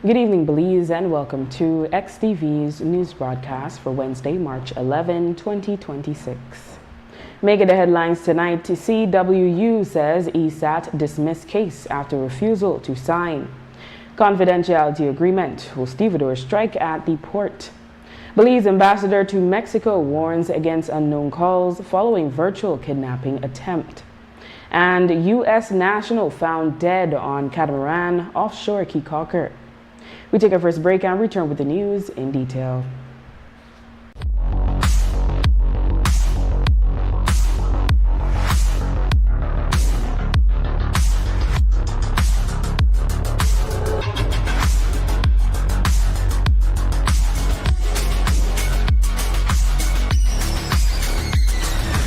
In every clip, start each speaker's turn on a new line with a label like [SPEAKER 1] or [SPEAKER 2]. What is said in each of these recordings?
[SPEAKER 1] Good evening, Belize, and welcome to XTV's news broadcast for Wednesday, March 11, 2026. Making the headlines tonight, CWU says ESAT dismissed case after refusal to sign. Confidentiality agreement will stevedore strike at the port. Belize ambassador to Mexico warns against unknown calls following virtual kidnapping attempt. And U.S. national found dead on catamaran offshore Cape Cocker. We take our first break and return with the news in detail.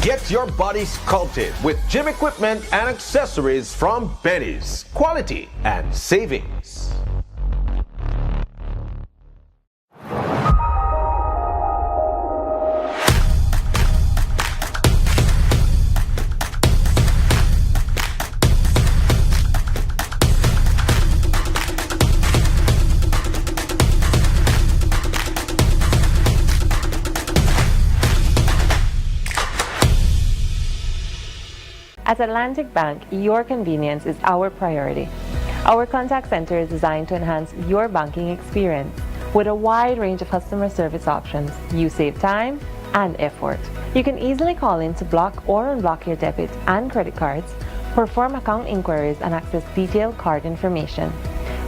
[SPEAKER 2] Get your body sculpted with gym equipment and accessories from Benny's. Quality and savings.
[SPEAKER 3] At Atlantic Bank, your convenience is our priority. Our contact center is designed to enhance your banking experience. With a wide range of customer service options, you save time and effort. You can easily call in to block or unblock your debit and credit cards, perform account inquiries, and access detailed card information.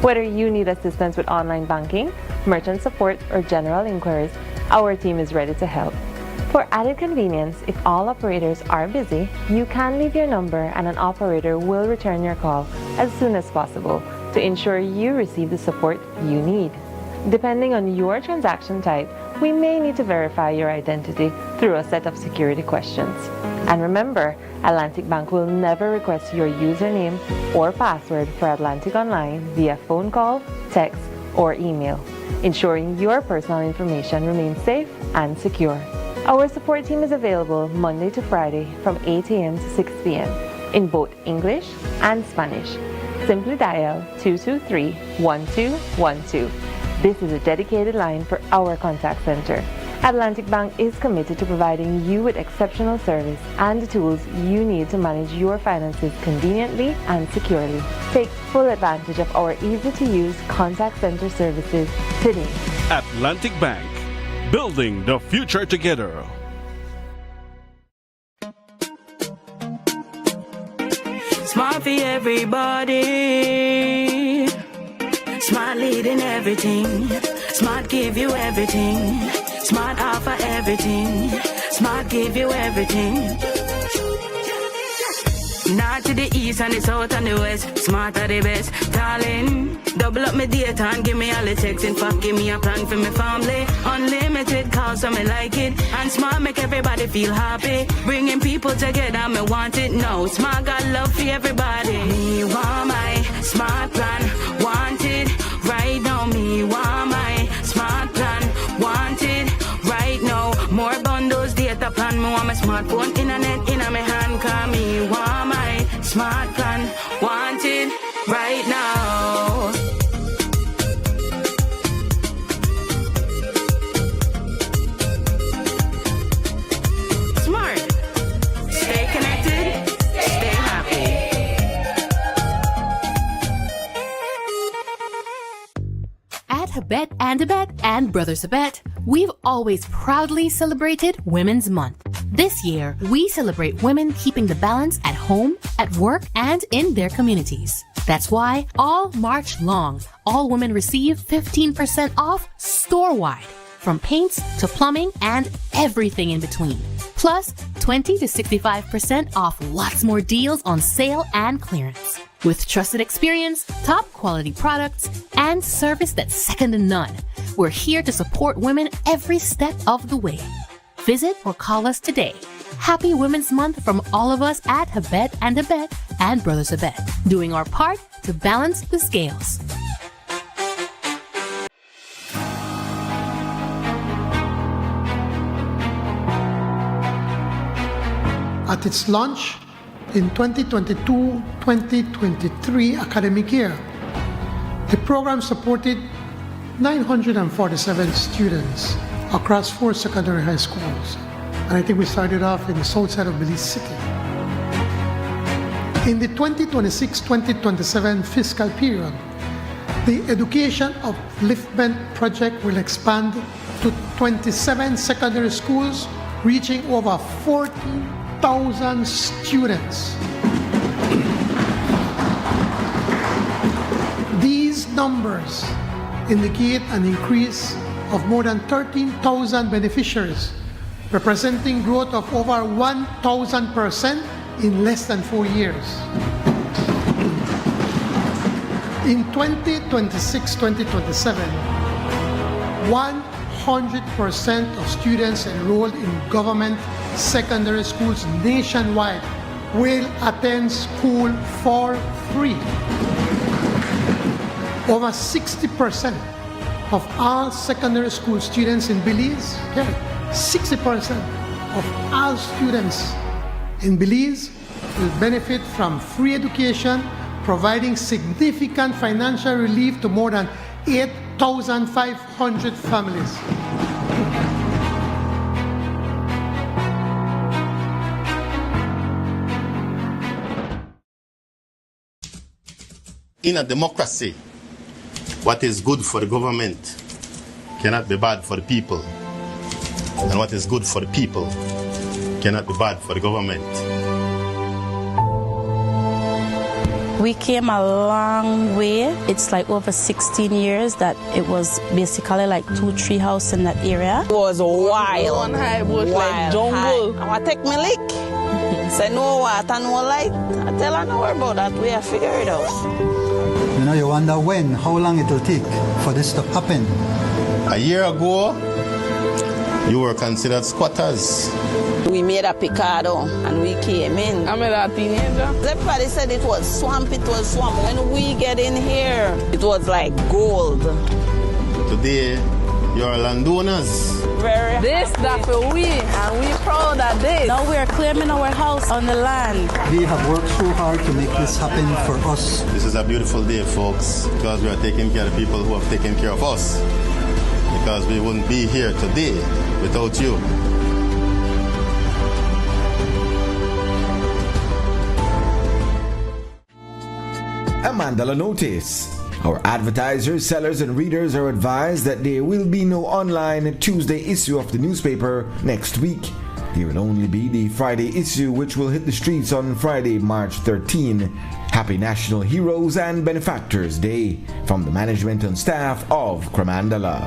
[SPEAKER 3] Whether you need assistance with online banking, merchant support, or general inquiries, our team is ready to help. For added convenience, if all operators are busy, you can leave your number and an operator will return your call as soon as possible to ensure you receive the support you need. Depending on your transaction type, we may need to verify your identity through a set of security questions. And remember, Atlantic Bank will never request your username or password for Atlantic Online via phone call, text, or email, ensuring your personal information remains safe and secure. Our support team is available Monday to Friday from 8 a.m. to 6 p.m. in both English and Spanish. Simply dial 223-1212. This is a dedicated line for our contact center. Atlantic Bank is committed to providing you with exceptional service and the tools you need to manage your finances conveniently and securely. Take full advantage of our easy-to-use contact center services today.
[SPEAKER 4] Atlantic Bank. Building the future together.
[SPEAKER 5] Smart for everybody. Smart leading everything. Smart give you everything. Smart offer everything. Smart give you everything. North to the east and the south and the west. Smart are the best, darling. Double up my data and give me all the text. In fact, give me a plan for my family. Unlimited calls, so me like it. And Smart make everybody feel happy. Bringing people together, me want it now. Smart got love for everybody. Me want my Smart plan, want it right now. Me want my Smart plan, want it right now. More bundles, data plan. Me want my smartphone, internet in my hand. Call me want my Smart plan, want it right now. Smart. Stay connected, stay happy.
[SPEAKER 6] At Habet and Abet and Brothers Abet, we've always proudly celebrated Women's Month. This year, we celebrate women keeping the balance at home, at work, and in their communities. That's why all March long, all women receive 15% off store-wide, from paints to plumbing and everything in between. Plus, 20 to 65% off lots more deals on sale and clearance. With trusted experience, top quality products, and service that's second to none, we're here to support women every step of the way. Visit or call us today. Happy Women's Month from all of us at Habet and Abet and Brothers Abet, doing our part to balance the scales.
[SPEAKER 7] At its launch in 2022-2023 academic year, the program supported 947 students across 4 secondary high schools. And I think we started off in the south side of Belize City. In the 2026-2027 fiscal period, the Education Upliftment Project will expand to 27 secondary schools, reaching over 14,000 students. These numbers indicate an increase of more than 13,000 beneficiaries, representing growth of over 1,000% in less than 4 years. In 2026-2027, 100% of students enrolled in government secondary schools nationwide will attend school for free. Over 60% of all secondary school students in Belize, 60% of all students in Belize will benefit from free education, providing significant financial relief to more than 8,500 families.
[SPEAKER 8] In a democracy, what is good for the government cannot be bad for the people. And what is good for the people cannot be bad for the government.
[SPEAKER 9] We came a long way. It's like over 16 years that it was basically like 2-3 houses in that area.
[SPEAKER 10] It was wild. One high bush like jungle. I want to take my lick. Say no water, no light. I tell her no about that. We have figured it out.
[SPEAKER 11] You know, you wonder when, how long it will take for this to happen.
[SPEAKER 8] A year ago, you were considered squatters.
[SPEAKER 10] We made a picado and we came in. I made a teenager. Everybody said it was swamp, it was swamp. When we get in here, it was like gold.
[SPEAKER 8] Today, you're landowners.
[SPEAKER 10] This stuff for we, and we proud of this.
[SPEAKER 9] Now we're claiming our house on the land.
[SPEAKER 11] We have worked so hard to make this happen for us.
[SPEAKER 8] This is a beautiful day, folks, because we are taking care of people who have taken care of us. Because we wouldn't be here today without you.
[SPEAKER 2] A Mandela notice. Our advertisers, sellers, and readers are advised that there will be no online Tuesday issue of the newspaper next week. There will only be the Friday issue, which will hit the streets on Friday, March 13. Happy National Heroes and Benefactors Day from the management and staff of Cremandala.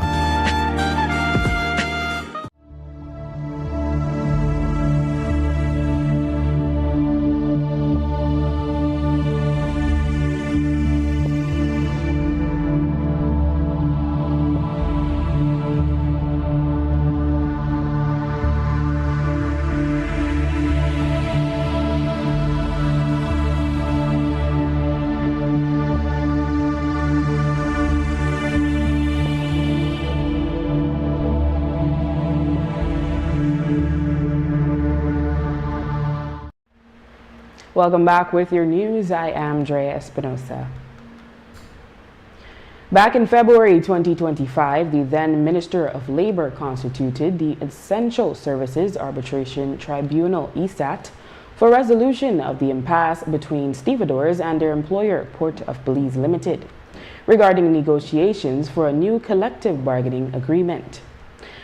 [SPEAKER 1] Welcome back with your news. I am Drea Espinosa. Back in February 2025, the then Minister of Labor constituted the Essential Services Arbitration Tribunal, ESAT, for resolution of the impasse between stevedores and their employer, Port of Belize Limited, regarding negotiations for a new collective bargaining agreement.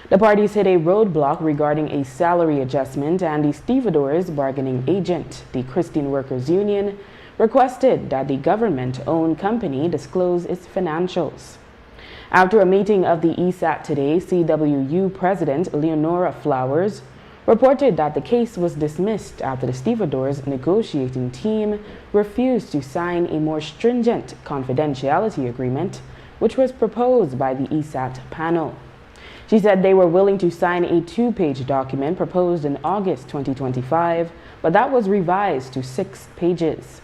[SPEAKER 1] The parties hit a roadblock regarding a salary adjustment, and the stevedores' bargaining agent, the Christian Workers Union, requested that the government-owned company disclose its financials. After a meeting of the ESAT today, CWU President Leonora Flowers reported that the case was dismissed after the stevedores' negotiating team refused to sign a more stringent confidentiality agreement, which was proposed by the ESAT panel. She said they were willing to sign a 2-page document proposed in August 2025, but that was revised to 6 pages.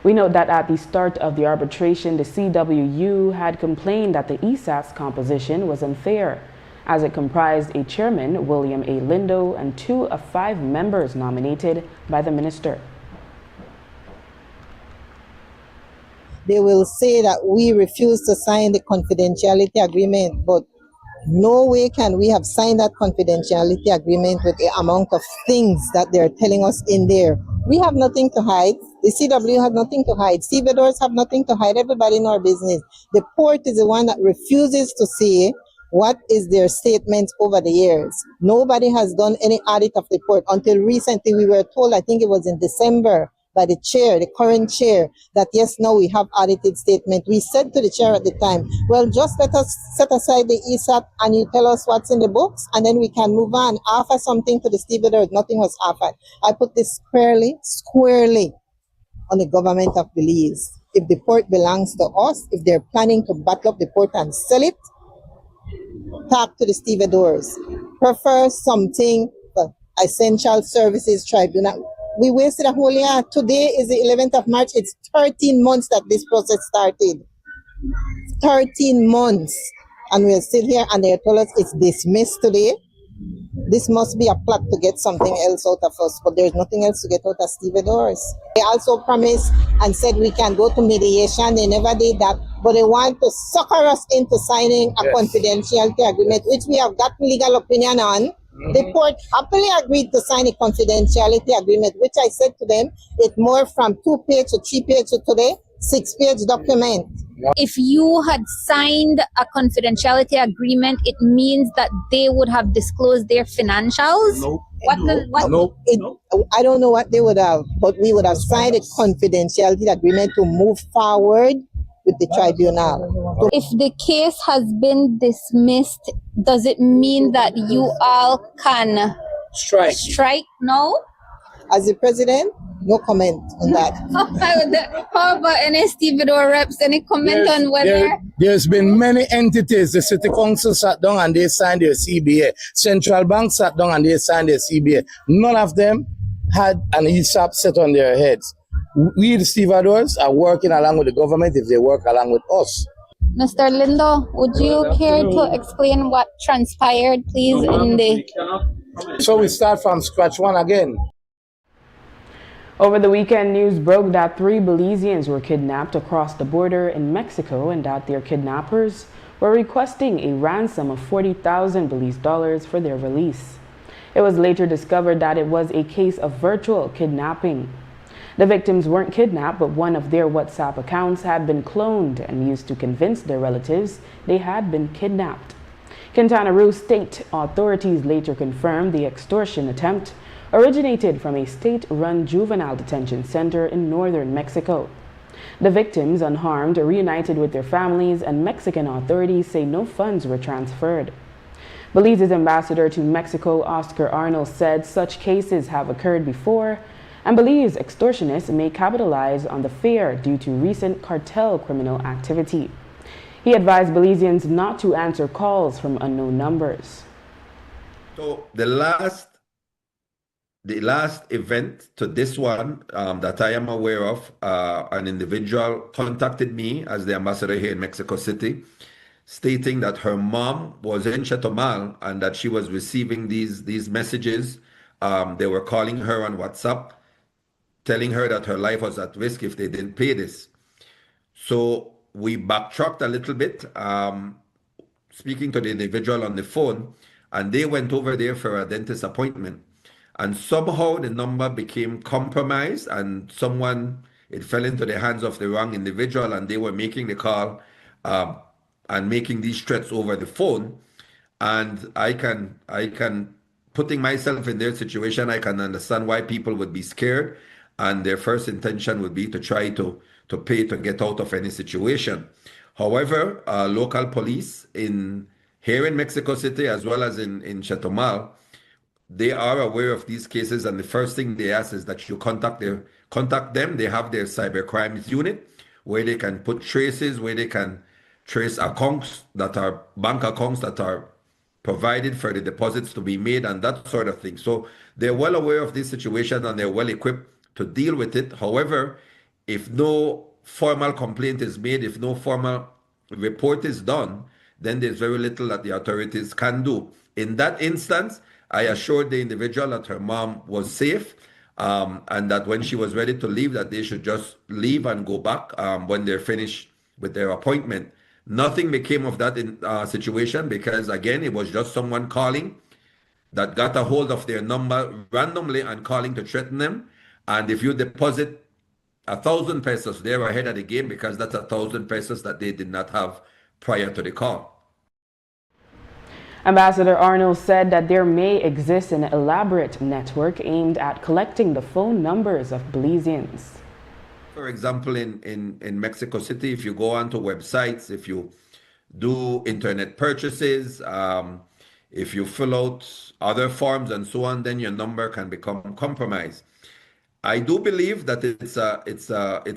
[SPEAKER 1] We note that at the start of the arbitration, the CWU had complained that the ESAT's composition was unfair, as it comprised a chairman, William A. Lindo, and 2 of 5 members nominated by the minister.
[SPEAKER 12] they will say that we refuse to sign the confidentiality agreement, but no way can we have signed that confidentiality agreement with the amount of things that they're telling us in there. We have nothing to hide. The CW has nothing to hide. Stevedores have nothing to hide. Everybody in our business. The port is the one that refuses to say what is their statement over the years. Nobody has done any audit of the port. Until recently, we were told, I think it was in December, by the chair, the current chair, that yes, now we have audited statement. We said to the chair at the time, well, just let us set aside the ESAP and you tell us what's in the books and then we can move on. Offer something to the stevedores. Nothing was offered. I put this squarely on the government of Belize. If the port belongs to us, if they're planning to battle up the port and sell it, talk to the stevedores. Prefer something for essential services tribunal. We wasted a whole year. Today is the 11th of March. It's 13 months that this process started. 13 months. And we're still here and they told us it's dismissed today. This must be a plot to get something else out of us, but there's nothing else to get out of stevedores. They also promised and said we can go to mediation. They never did that, but they want to sucker us into signing a confidentiality agreement, which we have got legal opinion on. The port happily agreed to sign a confidentiality agreement, which I said to them, it more from 2-page to 3-page to today, 6-page document.
[SPEAKER 13] If you had signed a confidentiality agreement, it means that they would have disclosed their financials?
[SPEAKER 12] No. I don't know what they would have, but we would have signed a confidentiality agreement to move forward with the tribunal.
[SPEAKER 13] If the case has been dismissed, does it mean that you all can strike now?
[SPEAKER 12] As the president, no comment on that.
[SPEAKER 13] How about any stevedore reps? Any comment on whether?
[SPEAKER 14] There's been many entities. The city council sat down and they signed their CBA. Central Bank sat down and they signed their CBA. None of them had an ESAP set on their heads. We, the stevedores, are working along with the government if they work along with us.
[SPEAKER 13] Mr. Lindo, would you care to explain what transpired, please, in the...
[SPEAKER 14] So we start from scratch one again.
[SPEAKER 1] Over the weekend, news broke that 3 Belizeans were kidnapped across the border in Mexico and that their kidnappers were requesting a ransom of 40,000 Belize dollars for their release. It was later discovered that it was a case of virtual kidnapping. The victims weren't kidnapped, but one of their WhatsApp accounts had been cloned and used to convince their relatives they had been kidnapped. Quintana Roo state authorities later confirmed the extortion attempt originated from a state-run juvenile detention center in northern Mexico. The victims, unharmed, reunited with their families, and Mexican authorities say no funds were transferred. Belize's ambassador to Mexico, Oscar Arnold, said such cases have occurred before, and Belize extortionists may capitalize on the fear due to recent cartel criminal activity. He advised Belizeans not to answer calls from unknown numbers.
[SPEAKER 15] So the last event to this one that I am aware of, an individual contacted me as the ambassador here in Mexico City, stating that her mom was in Chetumal and that she was receiving these messages. They were calling her on WhatsApp, telling her that her life was at risk if they didn't pay this. So we backtracked a little bit, speaking to the individual on the phone, and they went over there for a dentist appointment. And somehow the number became compromised and it fell into the hands of the wrong individual and they were making the call and making these threats over the phone. And I can, putting myself in their situation, I can understand why people would be scared and their first intention would be to try to pay to get out of any situation. However, local police here in Mexico City as well as in Chetumal, they are aware of these cases, and the first thing they ask is that you contact them. They have their cyber crimes unit where they can put traces, where they can trace accounts bank accounts that are provided for the deposits to be made and that sort of thing. So they're well aware of this situation and they're well equipped to deal with it. However, if no formal complaint is made, if no formal report is done, then there's very little that the authorities can do. In that instance, I assured the individual that her mom was safe. and that when she was ready to leave, that they should just leave and go back when they're finished with their appointment. Nothing became of that situation because, again, it was just someone calling that got a hold of their number randomly and calling to threaten them. And if you deposit 1,000 pesos, they're ahead of the game because that's 1,000 pesos that they did not have prior to the call.
[SPEAKER 1] Ambassador Arnold said that there may exist an elaborate network aimed at collecting the phone numbers of Belizeans.
[SPEAKER 15] For example, in Mexico City, if you go onto websites, if you do internet purchases, if you fill out other forms and so on, then your number can become compromised. I do believe that it's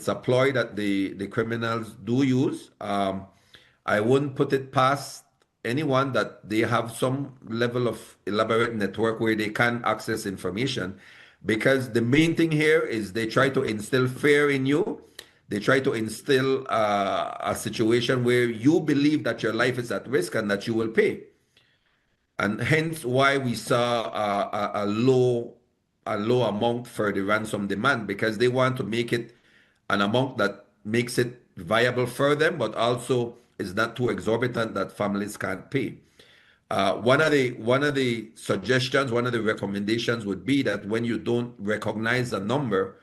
[SPEAKER 15] a ploy that the criminals do use. I wouldn't put it past anyone that they have some level of elaborate network where they can access information, because the main thing here is they try to instill fear in you. They try to instill a situation where you believe that your life is at risk and that you will pay. And hence why we saw a low amount for the ransom demand, because they want to make it an amount that makes it viable for them, but also is not too exorbitant that families can't pay. One of the suggestions, one of the recommendations would be that when you don't recognize a number,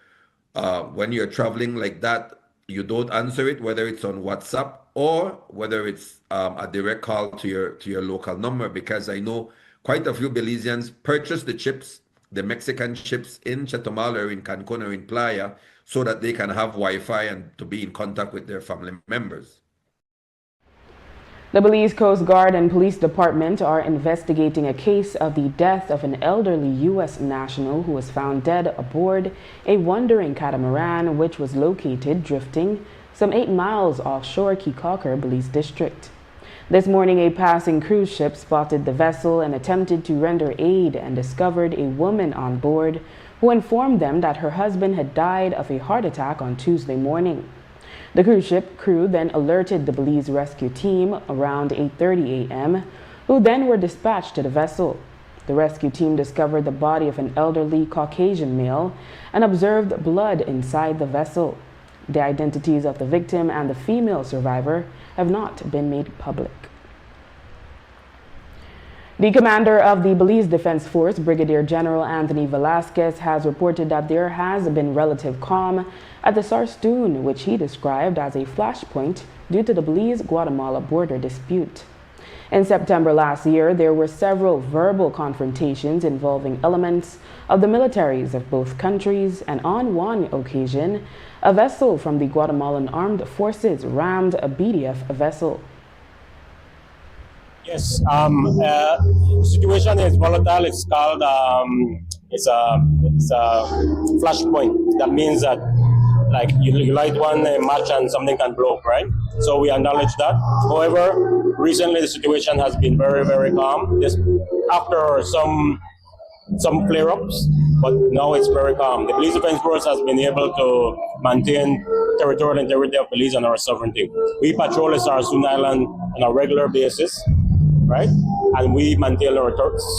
[SPEAKER 15] when you're traveling like that, you don't answer it, whether it's on WhatsApp or whether it's a direct call to your local number, because I know quite a few Belizeans purchase the chips, the Mexican chips, in Chetumal or in Cancun or in Playa, so that they can have Wi-Fi and to be in contact with their family members.
[SPEAKER 1] The Belize Coast Guard and Police Department are investigating a case of the death of an elderly U.S. national who was found dead aboard a wandering catamaran which was located drifting some 8 miles offshore Kikaker, Belize District. This morning, a passing cruise ship spotted the vessel and attempted to render aid and discovered a woman on board who informed them that her husband had died of a heart attack on Tuesday morning. The cruise ship crew then alerted the Belize rescue team around 8:30 a.m., who then were dispatched to the vessel. The rescue team discovered the body of an elderly Caucasian male and observed blood inside the vessel. The identities of the victim and the female survivor have not been made public. The commander of the Belize Defense Force, Brigadier General Anthony Velasquez, has reported that there has been relative calm at the Sarstoon, which he described as a flashpoint due to the Belize-Guatemala border dispute. In September last year, there were several verbal confrontations involving elements of the militaries of both countries, and on one occasion, a vessel from the Guatemalan Armed Forces rammed a BDF vessel.
[SPEAKER 16] Yes, the situation is volatile. It's called it's a flashpoint. That means that like you light one match and something can blow up, right? So we acknowledge that. However, recently the situation has been very, very calm. Just after some flare-ups, but now it's very calm. The Belize Defense Force has been able to maintain territorial integrity of Belize and our sovereignty. We patrol the Sarstoon Island on a regular basis, right? And we maintain our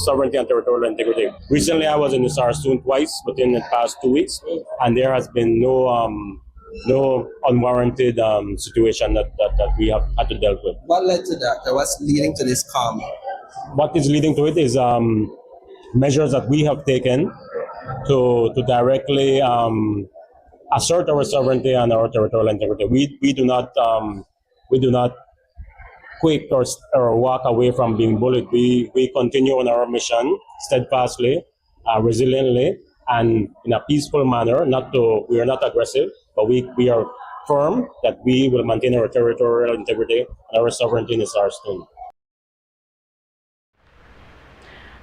[SPEAKER 16] sovereignty and territorial integrity. Recently, I was in the Sarstoon twice within the past 2 weeks, and there has been no unwarranted situation that we have had to deal with.
[SPEAKER 17] What led to that? What's leading to this calm?
[SPEAKER 16] What is leading to it is measures that we have taken to directly assert our sovereignty and our territorial integrity. We do not quit or walk away from being bullied. We continue on our mission steadfastly, resiliently, and in a peaceful manner. We are not aggressive, but we are firm that we will maintain our territorial integrity and our sovereignty in the Sarstoon.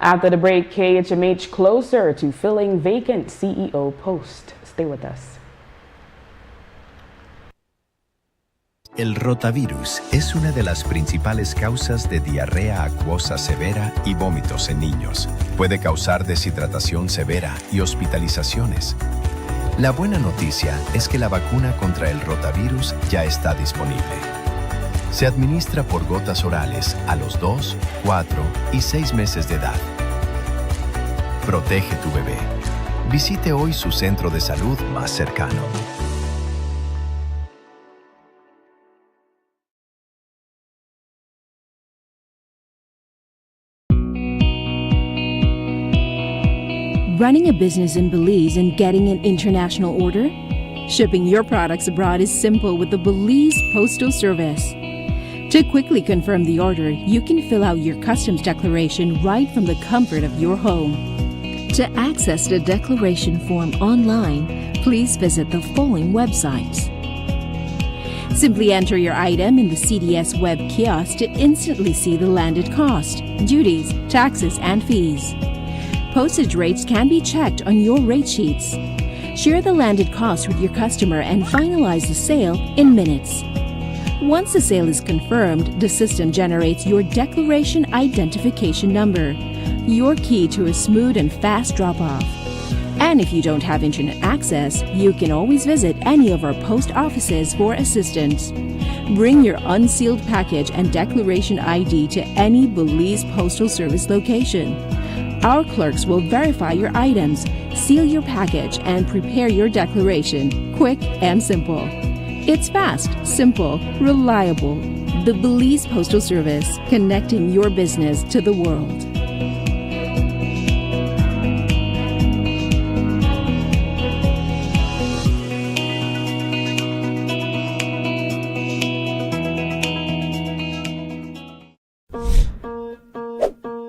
[SPEAKER 1] After the break, KHMH closer to filling vacant CEO post. Stay with us.
[SPEAKER 18] El rotavirus es una de las principales causas de diarrea acuosa severa y vómitos en niños. Puede causar deshidratación severa y hospitalizaciones. La buena noticia es que la vacuna contra el rotavirus ya está disponible. Se administra por gotas orales a los 2, 4 y 6 meses de edad. Protege tu bebé. Visite hoy su centro de salud más cercano.
[SPEAKER 19] Running a business in Belize and getting an international order? Shipping your products abroad is simple with the Belize Postal Service. To quickly confirm the order, you can fill out your customs declaration right from the comfort of your home. To access the declaration form online, please visit the following websites. Simply enter your item in the CDS web kiosk to instantly see the landed cost, duties, taxes, and fees. Postage rates can be checked on your rate sheets. Share the landed cost with your customer and finalize the sale in minutes. Once the sale is confirmed, the system generates your declaration identification number, your key to a smooth and fast drop-off. And if you don't have internet access, you can always visit any of our post offices for assistance. Bring your unsealed package and declaration ID to any Belize Postal Service location. Our clerks will verify your items, seal your package, and prepare your declaration, quick and simple. It's fast, simple, reliable. The Belize Postal Service, connecting your business to the world.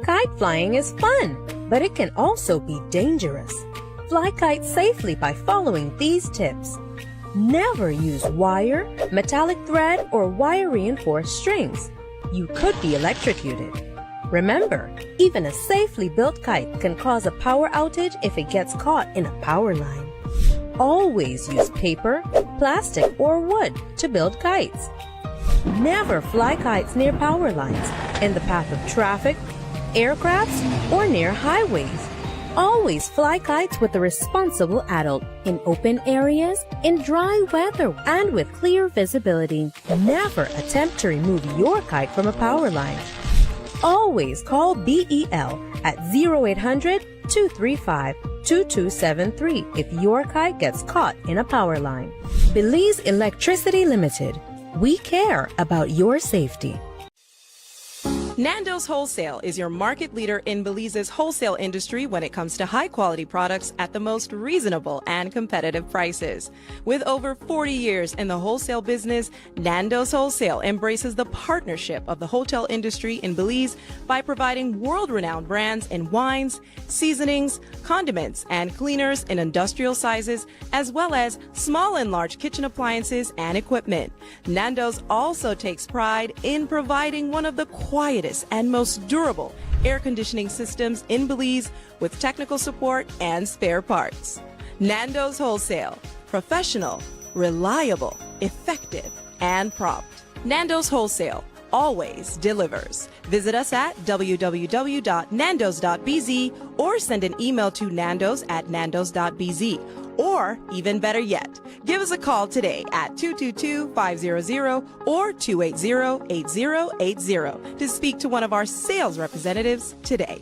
[SPEAKER 20] Kite flying is fun, but it can also be dangerous. Fly kites safely by following these tips. Never use wire, metallic thread, or wire-reinforced strings. You could be electrocuted. Remember, even a safely built kite can cause a power outage if it gets caught in a power line. Always use paper, plastic, or wood to build kites. Never fly kites near power lines, in the path of traffic, aircrafts, or near highways. Always fly kites with a responsible adult, in open areas, in dry weather, and with clear visibility. Never attempt to remove your kite from a power line. Always call BEL at 0800-235-2273 if your kite gets caught in a power line. Belize Electricity Limited. We care about your safety.
[SPEAKER 21] Nando's Wholesale is your market leader in Belize's wholesale industry when it comes to high-quality products at the most reasonable and competitive prices. With over 40 years in the wholesale business, Nando's Wholesale embraces the partnership of the hotel industry in Belize by providing world-renowned brands in wines, seasonings, condiments, and cleaners in industrial sizes, as well as small and large kitchen appliances and equipment. Nando's also takes pride in providing one of the quietest and most durable air conditioning systems in Belize with technical support and spare parts. Nando's Wholesale. Professional, reliable, effective, and prompt. Nando's Wholesale always delivers. Visit us at www.nandos.bz or send an email to nandos@nandos.bz. Or, even better yet, give us a call today at 222-500 or 280-8080 to speak to one of our sales representatives today.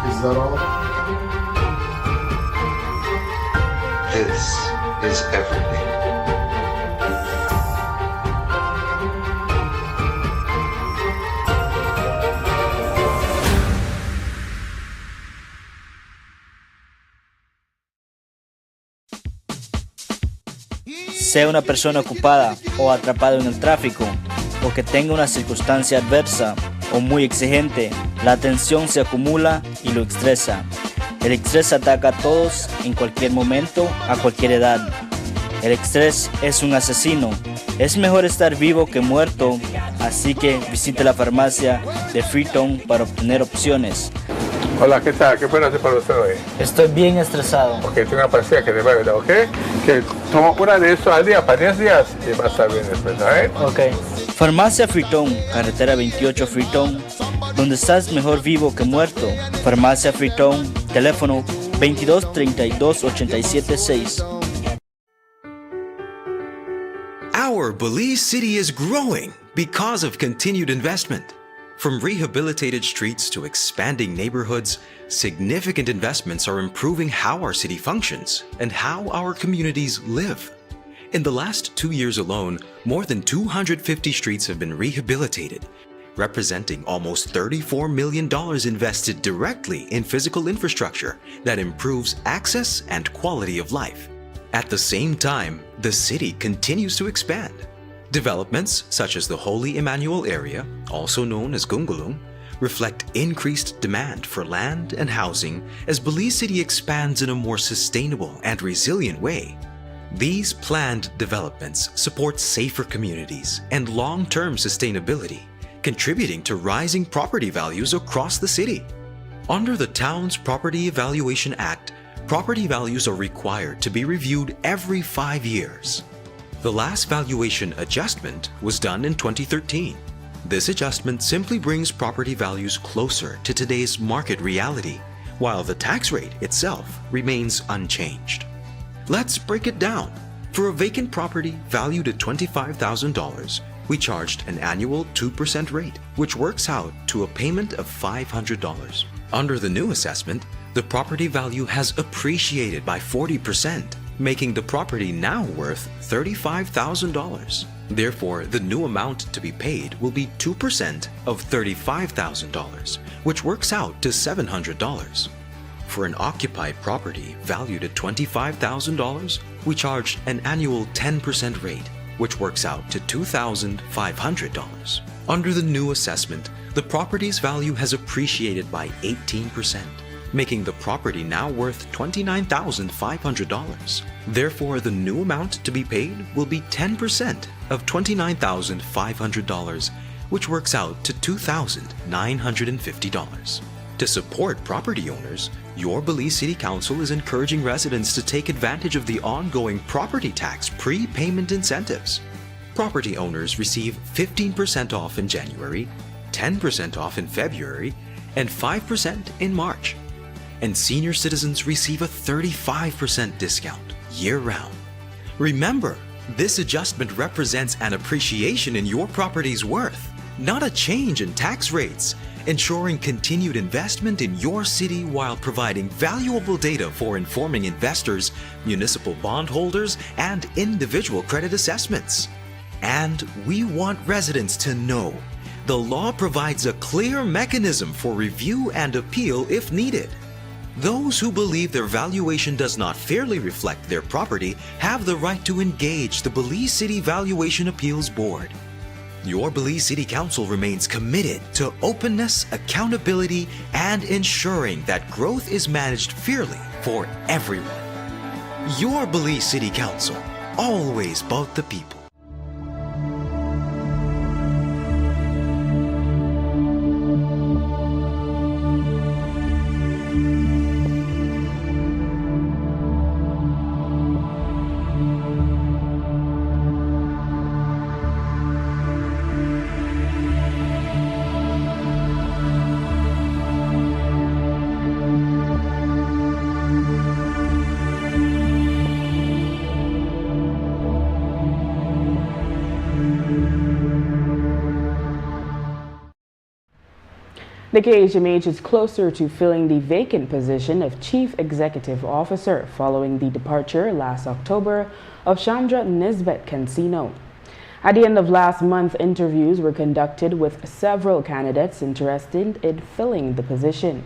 [SPEAKER 22] Is that all?
[SPEAKER 23] This is everything.
[SPEAKER 24] Sea una persona ocupada o atrapada en el tráfico, o que tenga una circunstancia adversa o muy exigente, la tensión se acumula y lo estresa. El estrés ataca a todos en cualquier momento, a cualquier edad. El estrés es un asesino. Es mejor estar vivo que muerto, así que visite la farmacia de Freetown para obtener opciones.
[SPEAKER 3] Hola, ¿qué tal? ¿Qué puedo hacer para usted hoy?
[SPEAKER 24] Estoy bien estresado.
[SPEAKER 3] Ok, tengo una pastilla que le va a ayudar, ¿ok? Que toma una de eso al día para 10 días y va a estar bien después, ¿sabes?
[SPEAKER 24] Ok. Farmacia Freetown, carretera 28 Freetown, donde estás mejor vivo que muerto. Farmacia Freetown, teléfono 22 32 87 6.
[SPEAKER 4] Our Belize City is growing because of continued investment. From rehabilitated streets to expanding neighborhoods, significant investments are improving how our city functions and how our communities live. In the last 2 years alone, more than 250 streets have been rehabilitated, representing almost $34 million invested directly in physical infrastructure that improves access and quality of life. At the same time, the city continues to expand. Developments such as the Holy Emmanuel area, also known as Gungulung, reflect increased demand for land and housing as Belize City expands in a more sustainable and resilient way. These planned developments support safer communities and long-term sustainability, contributing to rising property values across the city. Under the Town's Property Evaluation Act, property values are required to be reviewed every 5 years. The last valuation adjustment was done in 2013. This adjustment simply brings property values closer to today's market reality, while the tax rate itself remains unchanged. Let's break it down. For a vacant property valued at $25,000, we charged an annual 2% rate, which works out to a payment of $500. Under the new assessment, the property value has appreciated by 40%, making the property now worth $35,000. Therefore, the new amount to be paid will be 2% of $35,000, which works out to $700. For an occupied property valued at $25,000, we charged an annual 10% rate, which works out to $2,500. Under the new assessment, the property's value has appreciated by 18%, making the property now worth $29,500. Therefore, the new amount to be paid will be 10% of $29,500, which works out to $2,950. To support property owners, your Belize City Council is encouraging residents to take advantage of the ongoing property tax prepayment incentives. Property owners receive 15% off in January, 10% off in February, and 5% in March. And senior citizens receive a 35% discount year-round. Remember, this adjustment represents an appreciation in your property's worth, not a change in tax rates, ensuring continued investment in your city while providing valuable data for informing investors, municipal bondholders, and individual credit assessments. And we want residents to know the law provides a clear mechanism for review and appeal if needed. Those who believe their valuation does not fairly reflect their property have the right to engage the Belize City Valuation Appeals Board. Your Belize City Council remains committed to openness, accountability, and ensuring that growth is managed fairly for everyone. Your Belize City Council, always about the people.
[SPEAKER 1] The KHMH is closer to filling the vacant position of Chief Executive Officer following the departure last October of Chandra Nisbet Cancino. At the end of last month, interviews were conducted with several candidates interested in filling the position.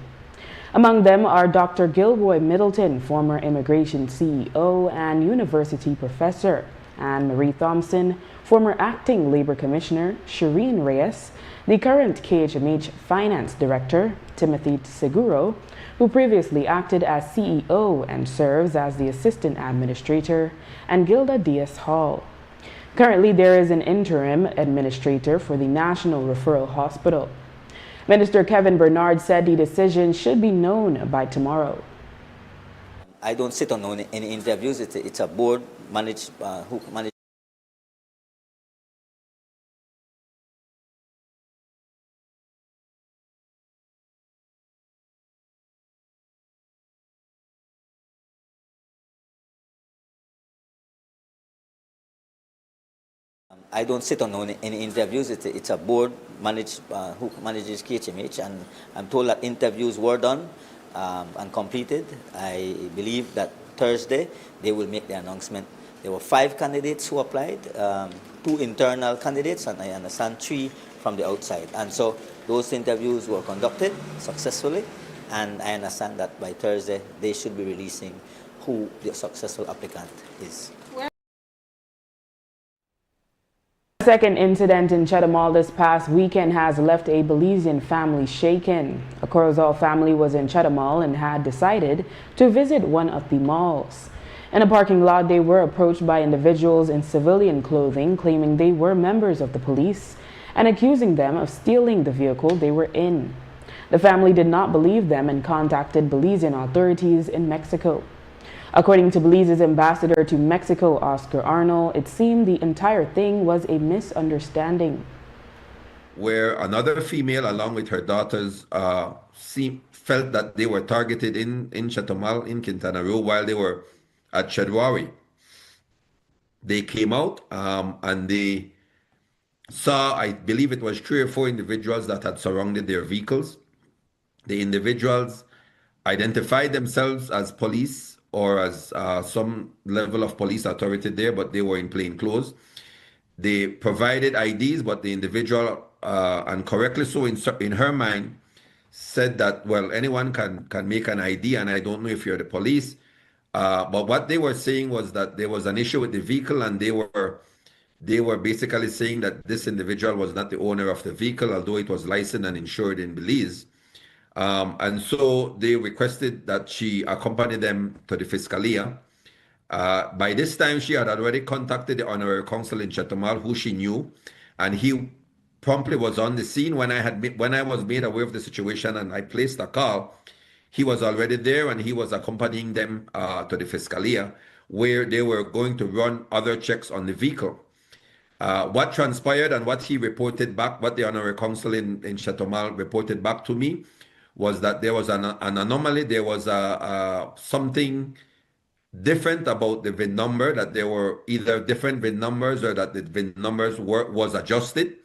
[SPEAKER 1] Among them are Dr. Gilroy Middleton, former immigration CEO and university professor, Anne Marie Thompson, former acting labor commissioner Shireen Reyes, the current KHMH finance director Timothy Seguro, who previously acted as CEO and serves as the assistant administrator, and Gilda Diaz Hall. Currently, there is an interim administrator for the National Referral Hospital. Minister Kevin Bernard said the decision should be known by tomorrow.
[SPEAKER 5] I don't sit on any interviews. It's a board managed who manage. I don't sit on any interviews. It's a board managed who manages KHMH, and I'm told that interviews were done and completed. I believe that Thursday they will make the announcement. There were 5 candidates who applied, 2 internal candidates, and I understand 3 from the outside. And so those interviews were conducted successfully, and I understand that by Thursday they should be releasing who the successful applicant is.
[SPEAKER 1] The second incident in Chetumal this past weekend has left a Belizean family shaken. A Corozal family was in Chetumal and had decided to visit one of the malls. In a parking lot, they were approached by individuals in civilian clothing claiming they were members of the police and accusing them of stealing the vehicle they were in. The family did not believe them and contacted Belizean authorities in Mexico. According to Belize's ambassador to Mexico, Oscar Arnold, it seemed the entire thing was a misunderstanding.
[SPEAKER 15] Where another female, along with her daughters, felt that they were targeted in Chetumal, in Quintana Roo, while they were at Chedwari. They came out and they saw, I believe it was 3 or 4 individuals that had surrounded their vehicles. The individuals identified themselves as police or as some level of police authority there, but they were in plain clothes. They provided IDs, but the individual, and correctly so in her mind, said that, well, anyone can make an ID, and I don't know if you're the police. But what they were saying was that there was an issue with the vehicle, and they were basically saying that this individual was not the owner of the vehicle, although it was licensed and insured in Belize. And so they requested that she accompany them to the Fiscalia. By this time, she had already contacted the Honorary Consul in Chetumal, who she knew, and he promptly was on the scene when I was made aware of the situation and I placed a call. He was already there and he was accompanying them to the Fiscalia, where they were going to run other checks on the vehicle. What transpired and what he reported back, what the Honorary Consul in Chetumal reported back to me, was that there was an anomaly. There was something different about the VIN number, that there were either different VIN numbers or that the VIN numbers was adjusted.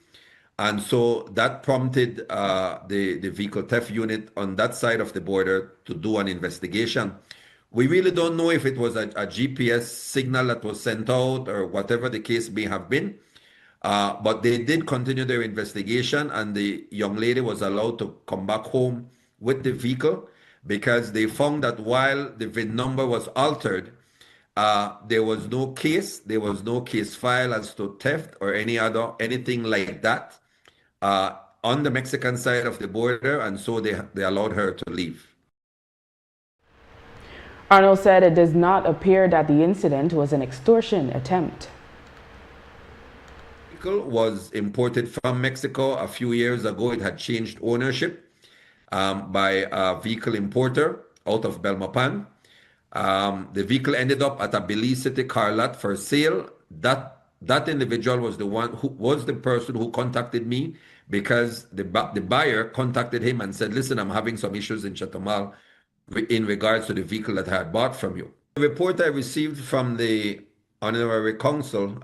[SPEAKER 15] And so that prompted the vehicle theft unit on that side of the border to do an investigation. We really don't know if it was a GPS signal that was sent out or whatever the case may have been. But they did continue their investigation, and the young lady was allowed to come back home with the vehicle because they found that while the VIN number was altered, there was no case file as to theft or anything like that on the Mexican side of the border, and so they allowed her to leave.
[SPEAKER 1] Arnold said it does not appear that the incident was an extortion attempt.
[SPEAKER 15] The vehicle was imported from Mexico a few years ago. It had changed ownership by a vehicle importer out of Belmopan. The vehicle ended up at a Belize City car lot for sale. That individual was the person who contacted me because the buyer contacted him and said, listen, I'm having some issues in Chetumal in regards to the vehicle that I had bought from you. The report I received from the Honorary Consul,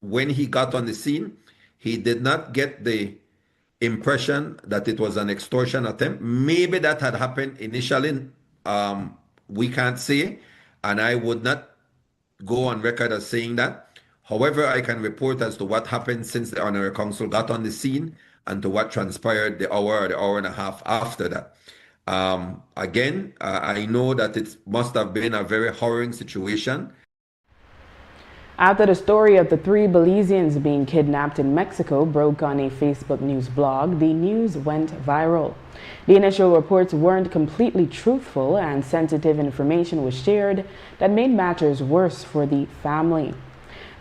[SPEAKER 15] when he got on the scene, he did not get the impression that it was an extortion attempt. Maybe that had happened initially. We can't say, and I would not go on record as saying that. However, I can report as to what happened since the Honorary Consul got on the scene and to what transpired the hour or the hour and a half after that. Again, I know that it must have been a very harrowing situation.
[SPEAKER 1] After the story of the 3 Belizeans being kidnapped in Mexico broke on a Facebook news blog, the news went viral. The initial reports weren't completely truthful and sensitive information was shared that made matters worse for the family.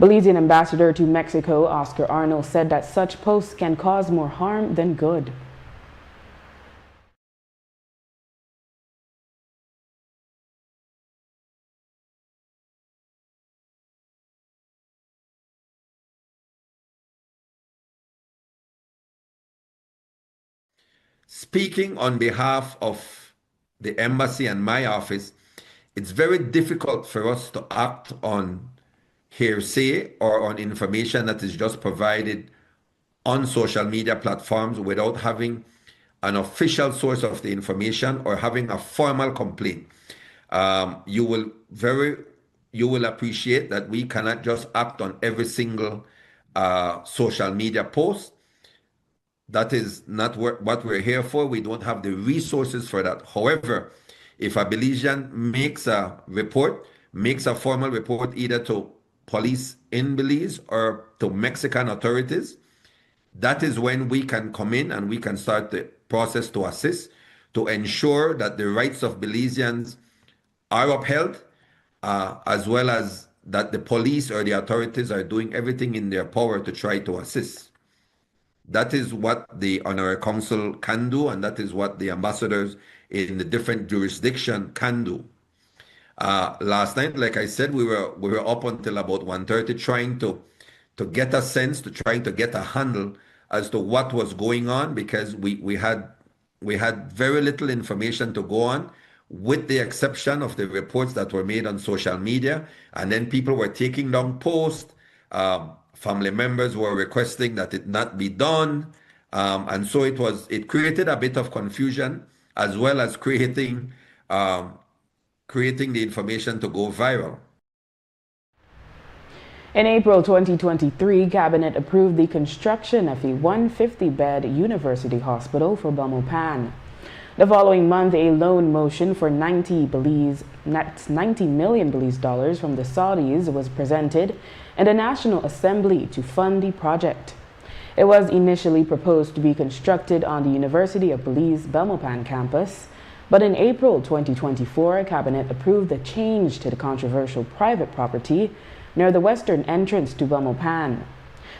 [SPEAKER 1] Belizean ambassador to Mexico, Oscar Arnold, said that such posts can cause more harm than good.
[SPEAKER 15] Speaking on behalf of the embassy and my office, it's very difficult for us to act on hearsay or on information that is just provided on social media platforms without having an official source of the information or having a formal complaint. You will appreciate that we cannot just act on every single social media post. That is not what we're here for. We don't have the resources for that. However, if a Belizean makes a report, makes a formal report either to police in Belize or to Mexican authorities, that is when we can come in and we can start the process to assist, to ensure that the rights of Belizeans are upheld, as well as that the police or the authorities are doing everything in their power to try to assist. That is what the Honorary Council can do, and that is what the ambassadors in the different jurisdiction can do. Last night, like I said, we were up until about 1:30 trying to get a sense, trying to get a handle as to what was going on, because we had very little information to go on, with the exception of the reports that were made on social media, and then people were taking down posts. Family members were requesting that it not be done, and so it created a bit of confusion, as well as creating the information to go viral.
[SPEAKER 1] In April 2023, Cabinet approved the construction of a 150-bed university hospital for Belmopan. The following month, a loan motion for 90 million Belize dollars from the Saudis was presented in the National Assembly to fund the project. It was initially proposed to be constructed on the University of Belize Belmopan campus, but in April 2024, Cabinet approved the change to the controversial private property near the western entrance to Belmopan.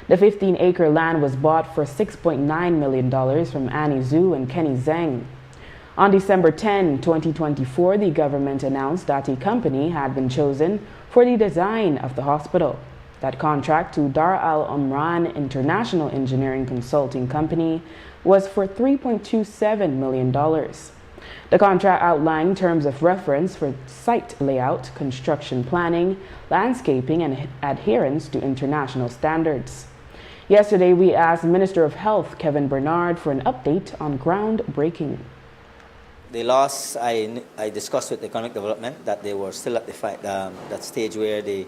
[SPEAKER 1] The 15-acre land was bought for $6.9 million from Annie Zhu and Kenny Zheng. On December 10, 2024, the government announced that a company had been chosen for the design of the hospital. That contract to Dar Al Omran International Engineering Consulting Company was for $3.27 million. The contract outlined terms of reference for site layout, construction planning, landscaping, and adherence to international standards. Yesterday, we asked Minister of Health Kevin Bernard for an update on groundbreaking.
[SPEAKER 5] The loss, I discussed with Economic Development that they were still at that stage where the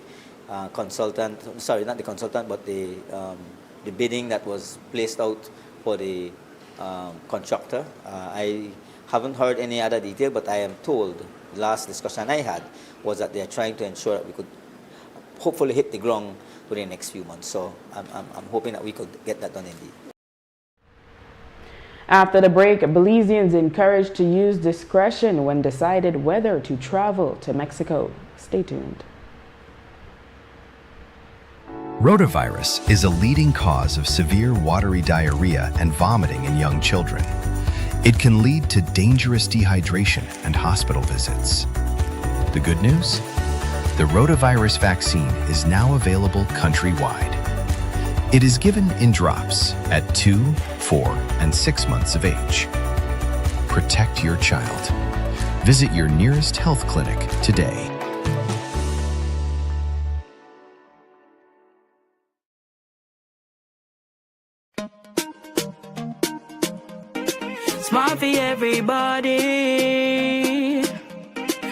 [SPEAKER 5] the bidding that was placed out for the constructor. I haven't heard any other detail, but I am told, the last discussion I had was that they are trying to ensure that we could hopefully hit the ground within the next few months. So I'm hoping that we could get that done indeed.
[SPEAKER 1] After the break, Belizeans encouraged to use discretion when decided whether to travel to Mexico. Stay tuned.
[SPEAKER 18] Rotavirus is a leading cause of severe watery diarrhea and vomiting in young children. It can lead to dangerous dehydration and hospital visits. The good news? The rotavirus vaccine is now available countrywide. It is given in drops at 2, 4, and 6 months of age. Protect your child. Visit your nearest health clinic today.
[SPEAKER 6] Smart for everybody.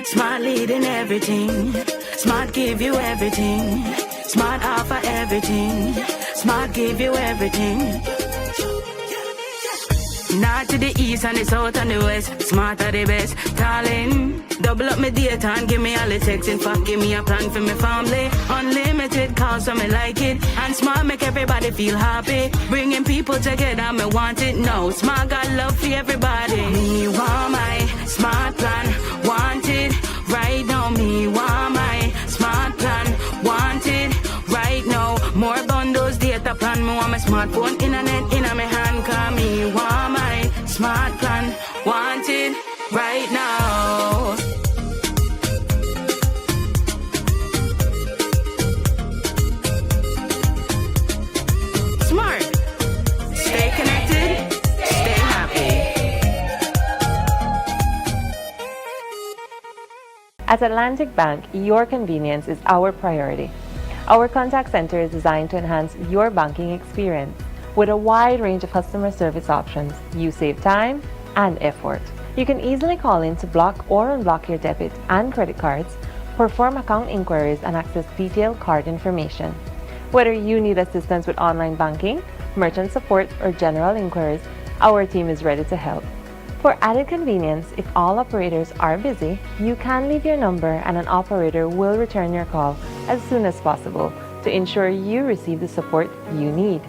[SPEAKER 6] Smart leading everything. Smart give you everything. Smart offer everything. Smart give you everything. North to the east and the south and the west. Smart are the best. Darling, double up my data and give me all the text. In fact, give me a plan for my family. Unlimited calls, so me like it. And smart make everybody feel happy. Bringing people together, me want it now. Smart got love for everybody. Me want my smart plan. Want it right now. Me want my smart plan. Want it right now. More bundles, data plan. Me want my smartphone, internet in my hand. Call me want my smart plan. Want it right now. Smart. Stay connected. Stay happy.
[SPEAKER 7] At Atlantic Bank, your convenience is our priority. Our contact center is designed to enhance your banking experience. With a wide range of customer service options, you save time and effort. You can easily call in to block or unblock your debit and credit cards, perform account inquiries, and access detailed card information. Whether you need assistance with online banking, merchant support, or general inquiries, our team is ready to help. For added convenience, if all operators are busy, you can leave your number and an operator will return your call as soon as possible to ensure you receive the support you need.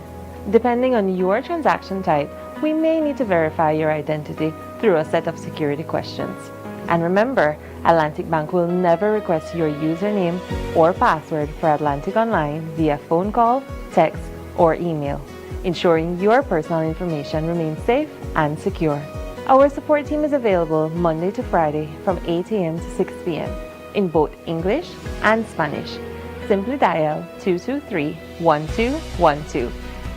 [SPEAKER 7] Depending on your transaction type, we may need to verify your identity through a set of security questions. And remember, Atlantic Bank will never request your username or password for Atlantic Online via phone call, text, or email, ensuring your personal information remains safe and secure. Our support team is available Monday to Friday from 8 a.m. to 6 p.m. in both English and Spanish. Simply dial 223-1212.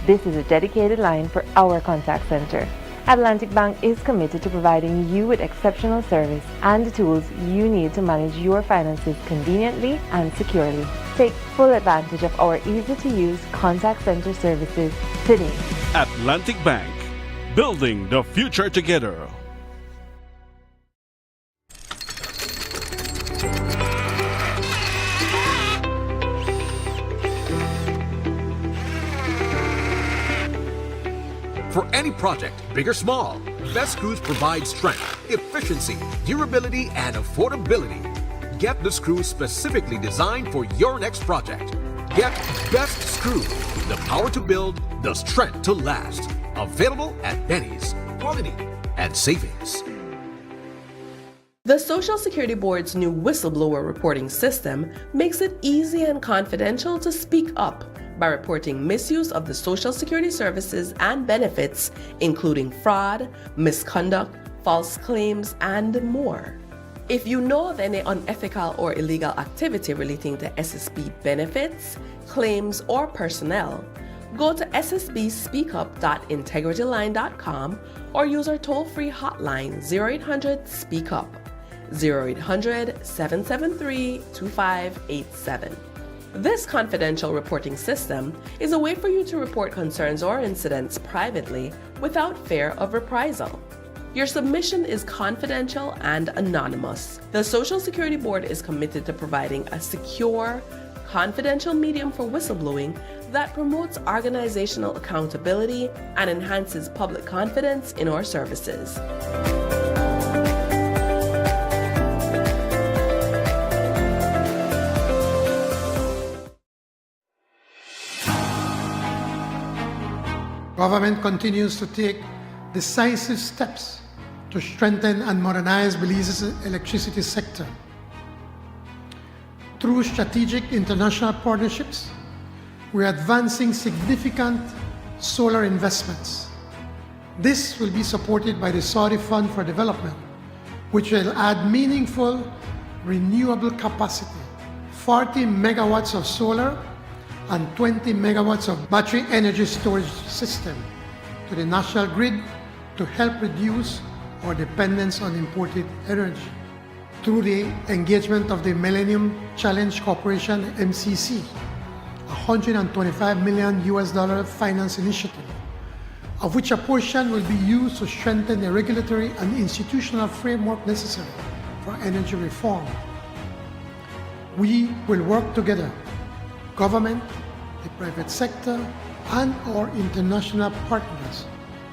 [SPEAKER 7] This is a dedicated line for our contact center. Atlantic Bank is committed to providing you with exceptional service and the tools you need to manage your finances conveniently and securely. Take full advantage of our easy-to-use contact center services today.
[SPEAKER 9] Atlantic Bank. Building the future together.
[SPEAKER 10] For any project, big or small, Best Screws provide strength, efficiency, durability, and affordability. Get the screws specifically designed for your next project. Get Best Screw, the power to build, the strength to last. Available at Benny's, quality and savings.
[SPEAKER 22] The Social Security Board's new whistleblower reporting system makes it easy and confidential to speak up by reporting misuse of the Social Security services and benefits, including fraud, misconduct, false claims, and more. If you know of any unethical or illegal activity relating to SSB benefits, claims, or personnel, go to ssbspeakup.integrityline.com or use our toll-free hotline 0800-SPEAK-UP, 0800-773-2587. This confidential reporting system is a way for you to report concerns or incidents privately without fear of reprisal. Your submission is confidential and anonymous. The Social Security Board is committed to providing a secure, confidential medium for whistleblowing that promotes organizational accountability and enhances public confidence in our services.
[SPEAKER 25] Government continues to take decisive steps to strengthen and modernize Belize's electricity sector. Through strategic international partnerships, we are advancing significant solar investments. This will be supported by the Saudi Fund for Development, which will add meaningful renewable capacity, 40 megawatts of solar and 20 megawatts of battery energy storage system to the national grid to help reduce our dependence on imported energy. Through the engagement of the Millennium Challenge Corporation, MCC, $125 million finance initiative, of which a portion will be used to strengthen the regulatory and institutional framework necessary for energy reform. We will work together, government, the private sector, and our international partners,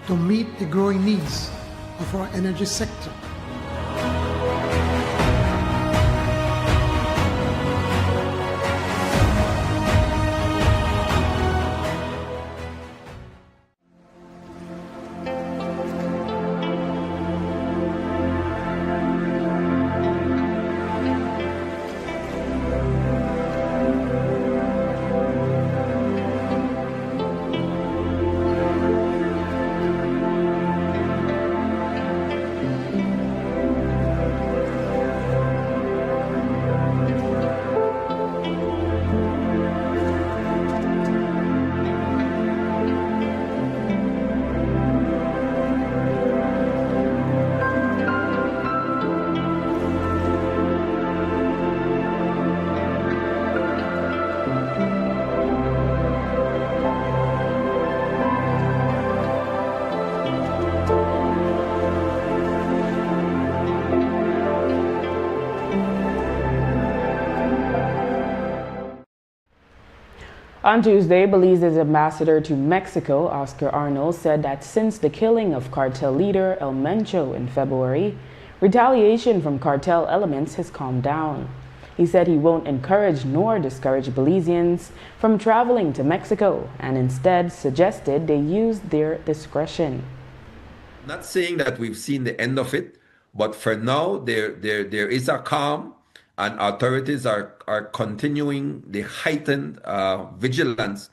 [SPEAKER 25] to meet the growing needs of our energy sector.
[SPEAKER 1] On Tuesday, Belize's ambassador to Mexico, Oscar Arnold, said that since the killing of cartel leader El Mencho in February, retaliation from cartel elements has calmed down. He said he won't encourage nor discourage Belizeans from traveling to Mexico and instead suggested they use their discretion.
[SPEAKER 15] Not saying that we've seen the end of it, but for now there is a calm, and authorities are continuing the heightened vigilance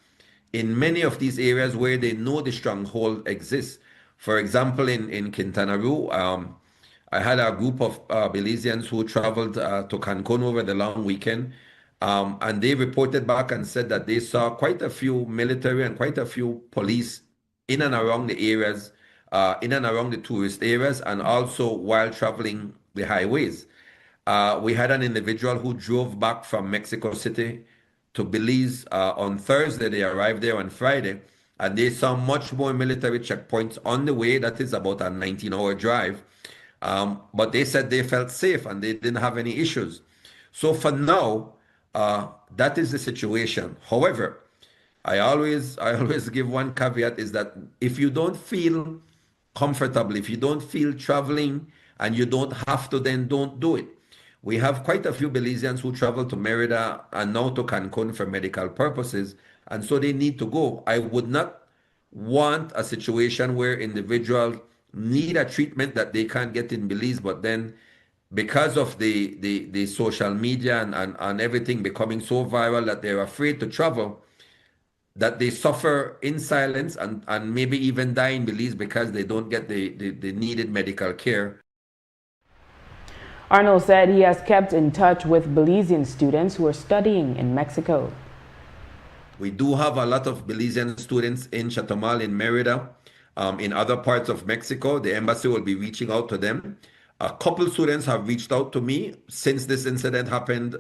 [SPEAKER 15] in many of these areas where they know the stronghold exists. For example, in Quintana Roo, I had a group of Belizeans who traveled to Cancun over the long weekend, and they reported back and said that they saw quite a few military and quite a few police in and around the areas, in and around the tourist areas, and also while traveling the highways. We had an individual who drove back from Mexico City to Belize on Thursday. They arrived there on Friday, and they saw much more military checkpoints on the way. That is about a 19-hour drive. But they said they felt safe and they didn't have any issues. So for now, that is the situation. However, I always give one caveat, is that if you don't feel comfortable, if you don't feel traveling and you don't have to, then don't do it. We have quite a few Belizeans who travel to Merida and now to Cancun for medical purposes, and so they need to go. I would not want a situation where individuals need a treatment that they can't get in Belize, but then because of the social media and everything becoming so viral that they're afraid to travel, that they suffer in silence and maybe even die in Belize because they don't get the needed medical care.
[SPEAKER 1] Arnold said he has kept in touch with Belizean students who are studying in Mexico.
[SPEAKER 15] We do have a lot of Belizean students in Chetumal, in Merida, in other parts of Mexico. The embassy will be reaching out to them. A couple students have reached out to me since this incident happened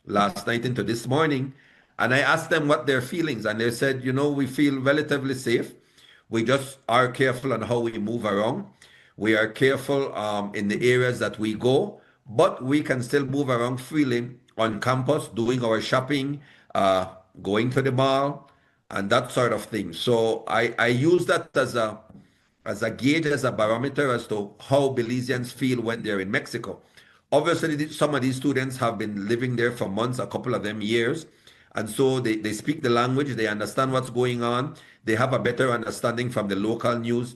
[SPEAKER 15] last night into this morning. And I asked them what their feelings, and they said, you know, we feel relatively safe. We just are careful on how we move around. We are careful in the areas that we go, but we can still move around freely on campus, doing our shopping, going to the mall, and that sort of thing. So I use that as a gauge, as a barometer as to how Belizeans feel when they're in Mexico. Obviously, some of these students have been living there for months, a couple of them years, and so they speak the language, they understand what's going on, they have a better understanding from the local news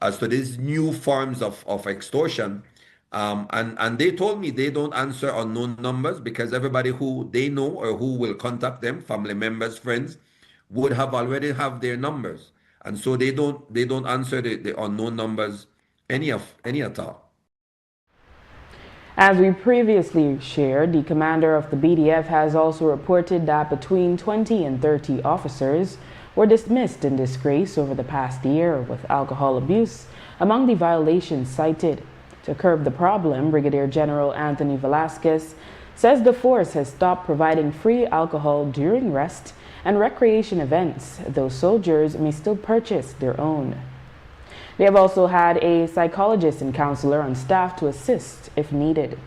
[SPEAKER 15] as to these new forms of extortion. And they told me they don't answer unknown numbers because everybody who they know or who will contact them, family members, friends, would have already have their numbers. And so they don't answer the unknown numbers any at all.
[SPEAKER 1] As we previously shared, the commander of the BDF has also reported that between 20 and 30 officers were dismissed in disgrace over the past year with alcohol abuse among the violations cited. To curb the problem, Brigadier General Anthony Velasquez says the force has stopped providing free alcohol during rest and recreation events, though soldiers may still purchase their own. They have also had a psychologist and counselor on staff to assist if needed.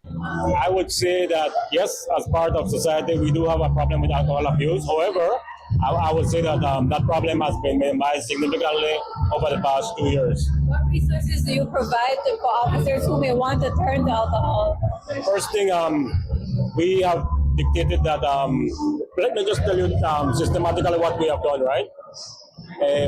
[SPEAKER 16] I would say that, yes, as part of society, we do have a problem with alcohol abuse. However, I would say that that problem has been minimized significantly over the past 2 years.
[SPEAKER 2] What resources do you provide to co-officers who may want to turn to alcohol?
[SPEAKER 16] First thing, we have dictated that, let me just tell you systematically what we have done, right?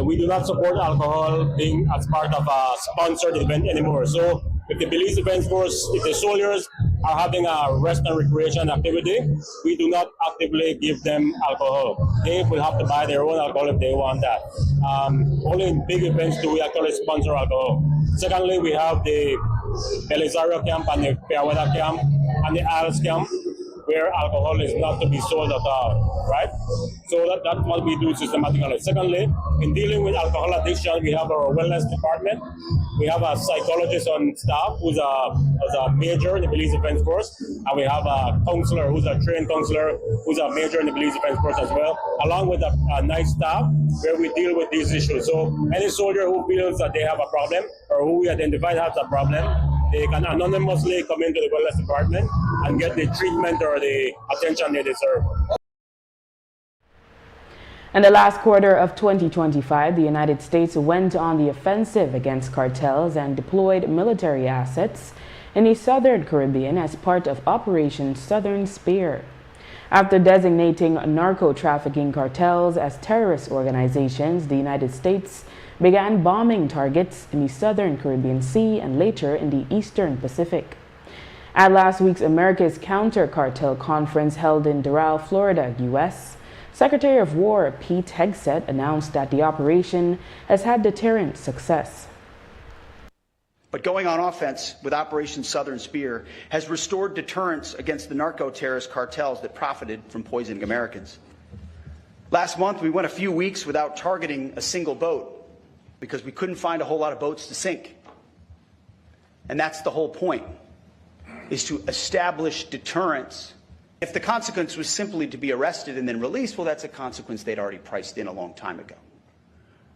[SPEAKER 16] We do not support alcohol being as part of a sponsored event anymore. So if the Belize Defense Force, if the soldiers are having a rest and recreation activity, we do not actively give them alcohol. They will have to buy their own alcohol if they want that. Only in big events do we actually sponsor alcohol. Secondly, we have the Belisario camp and the Piawada camp and the Isles camp, where alcohol is not to be sold at all, right? So that's what we do systematically. Secondly, in dealing with alcohol addiction, we have our wellness department. We have a psychologist on staff who's a major in the Belize Defense Force, and we have a counselor who's a trained counselor who's a major in the Belize Defense Force as well, along with a nice staff where we deal with these issues. So any soldier who feels that they have a problem or who we identify has a problem, they can anonymously come into the wellness department and get the treatment or the attention they deserve.
[SPEAKER 1] In the last quarter of 2025, the United States went on the offensive against cartels and deployed military assets in the Southern Caribbean as part of Operation Southern Spear. After designating narco-trafficking cartels as terrorist organizations, the United States began bombing targets in the Southern Caribbean Sea and later in the Eastern Pacific. At last week's America's Counter-Cartel Conference held in Doral, Florida, U.S., Secretary of War Pete Hegseth announced that the operation has had deterrent success.
[SPEAKER 8] But going on offense with Operation Southern Spear has restored deterrence against the narco-terrorist cartels that profited from poisoning Americans. Last month, we went a few weeks without targeting a single boat because we couldn't find a whole lot of boats to sink. And that's the whole point, is to establish deterrence. If the consequence was simply to be arrested and then released, well, that's a consequence they'd already priced in a long time ago.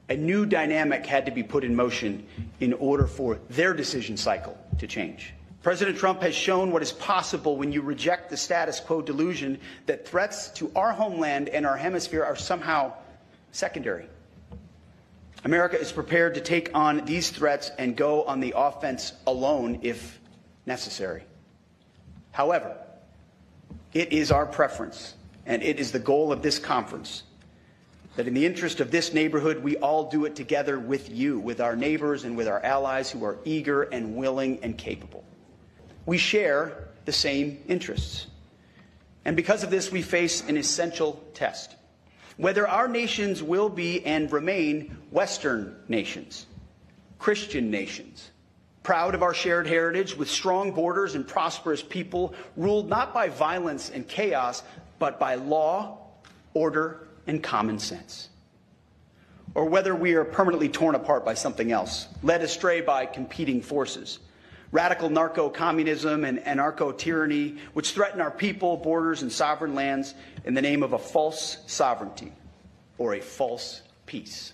[SPEAKER 8] A new dynamic had to be put in motion in order for their decision cycle to change. President Trump has shown what is possible when you reject the status quo delusion that threats to our homeland and our hemisphere are somehow secondary. America is prepared to take on these threats and go on the offense alone if necessary. However, it is our preference, and it is the goal of this conference, that in the interest of this neighborhood, we all do it together with you, with our neighbors and with our allies who are eager and willing and capable. We share the same interests. And because of this, we face an essential test. Whether our nations will be and remain Western nations, Christian nations, proud of our shared heritage with strong borders and prosperous people ruled not by violence and chaos, but by law, order, and common sense. Or whether we are permanently torn apart by something else, led astray by competing forces, radical narco-communism and anarcho-tyranny, which threaten our people, borders, and sovereign lands in the name of a false sovereignty or a false peace.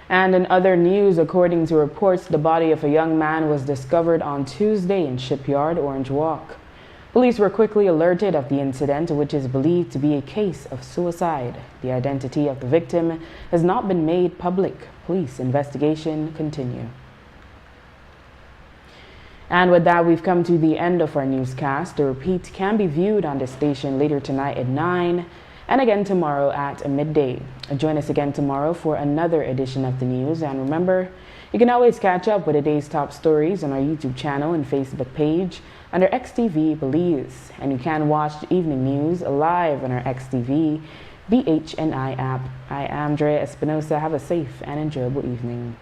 [SPEAKER 1] And in other news, according to reports, the body of a young man was discovered on Tuesday in Shipyard, Orange Walk. Police were quickly alerted of the incident, which is believed to be a case of suicide. The identity of the victim has not been made public. Police investigation continue. And with that, we've come to the end of our newscast. The repeat can be viewed on the station later tonight at 9 and again tomorrow at midday. Join us again tomorrow for another edition of the news. And remember, you can always catch up with the day's top stories on our YouTube channel and Facebook page under XTV Belize. And you can watch the evening news live on our XTV BHNI app. I am Drea Espinosa. Have a safe and enjoyable evening.